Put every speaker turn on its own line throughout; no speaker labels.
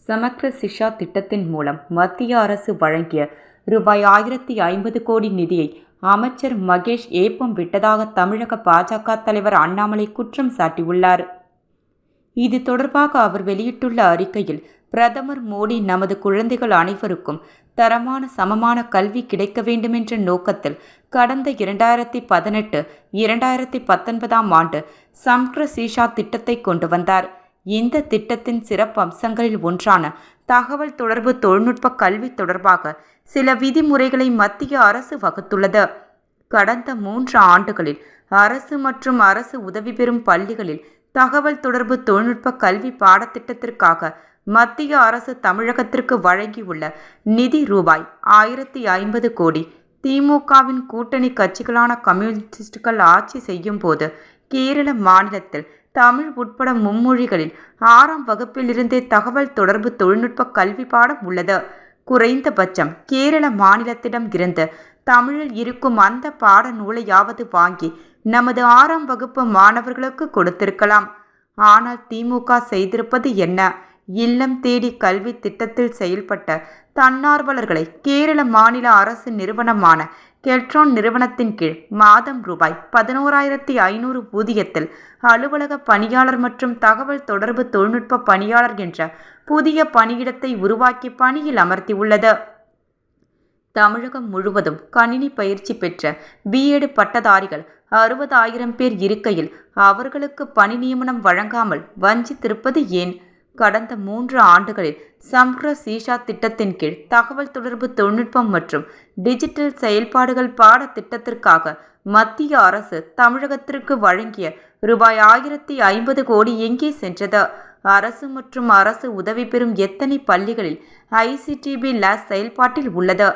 சமக்ர சிக்ஷா திட்டத்தின் மூலம் மத்திய அரசு வழங்கிய ரூபாய் 1050 கோடி நிதியை அமைச்சர் மகேஷ் ஏப்பம் விட்டதாக தமிழக பாஜக தலைவர் அண்ணாமலை குற்றம் சாட்டியுள்ளார். இது தொடர்பாக அவர் வெளியிட்டுள்ள அறிக்கையில், பிரதமர் மோடி நமது குழந்தைகள் அனைவருக்கும் தரமான சமமான கல்வி கிடைக்க வேண்டுமென்ற நோக்கத்தில் கடந்த 2018-2019 ஆண்டு சமக்ர சிக்ஷா திட்டத்தை கொண்டு வந்தார். இந்த திட்டத்தின் சிறப்பு அம்சங்களில் ஒன்றான தகவல் தொடர்பு தொழில்நுட்ப கல்வி தொடர்பாக சில விதிமுறைகளை மத்திய அரசு வகுத்துள்ளது. கடந்த 3 ஆண்டுகளில் அரசு மற்றும் அரசு உதவி பெறும் பள்ளிகளில் தகவல் தொடர்பு தொழில்நுட்ப கல்வி பாடத்திட்டத்திற்காக மத்திய அரசு தமிழகத்திற்கு வழங்கியுள்ள நிதி ரூபாய் 1050 கோடி. திமுகவின் கூட்டணி கட்சிகளான கம்யூனிஸ்டுகள் ஆட்சி செய்யும் போது கேரள மாநிலத்தில் தமிழ் உட்பட மும்மொழிகளில் 6ஆம் வகுப்பிலிருந்தே தகவல் தொடர்பு தொழில்நுட்ப கல்வி பாடம் உள்ளது. குறைந்தபட்சம் கேரள மாநிலத்திடம் இருந்து தமிழில் இருக்கும் அந்த பாட நூலையாவது வாங்கி நமது 6ஆம் வகுப்பு மாணவர்களுக்கு கொடுத்திருக்கலாம். ஆனால் திமுக செய்திருப்பது என்ன? இல்லம் தேடி கல்வி திட்டத்தில் செயல்பட்ட தன்னார்வலர்களை கேரள மாநில அரசு நிறுவனமான கெல்ட்ரான் நிறுவனத்தின் கீழ் மாதம் ரூபாய் 11,500 ஊதியத்தில் அலுவலக பணியாளர் மற்றும் தகவல் தொடர்பு தொழில்நுட்ப பணியாளர் என்ற புதிய பணியிடத்தை உருவாக்கி பணியில் அமர்த்தியுள்ளது. தமிழகம் முழுவதும் கணினி பயிற்சி பெற்ற பிஎட் பட்டதாரிகள் 60,000 பேர் இருக்கையில் அவர்களுக்கு பணி நியமனம் வழங்காமல் வஞ்சித்திருப்பது ஏன்? கடந்த 3 ஆண்டுகளில் சமக்ர சிக்ஷா திட்டத்தின் கீழ் தகவல் தொடர்பு தொழில்நுட்பம் மற்றும் டிஜிட்டல் செயல்பாடுகள் பாடத்திட்டத்திற்காக மத்திய அரசு தமிழகத்திற்கு வழங்கிய ரூபாய் 1050 கோடி எங்கே சென்றது? அரசு மற்றும் அரசு உதவி பெறும் எத்தனை பள்ளிகளில் ஐசிடிபி லேப் செயல்பாட்டில் உள்ளது?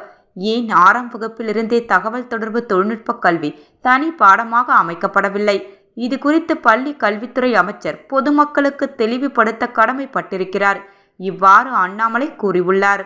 ஏன் 6ஆம் வகுப்பிலிருந்தே தகவல் தொடர்பு தொழில்நுட்ப கல்வி தனி பாடமாக அமைக்கப்படவில்லை? இது குறித்து பள்ளி கல்வித்துறை அமைச்சர் பொதுமக்களுக்கு தெளிவுபடுத்த கடமைப்பட்டிருக்கிறார். இவ்வாறு அண்ணாமலை கூறியுள்ளார்.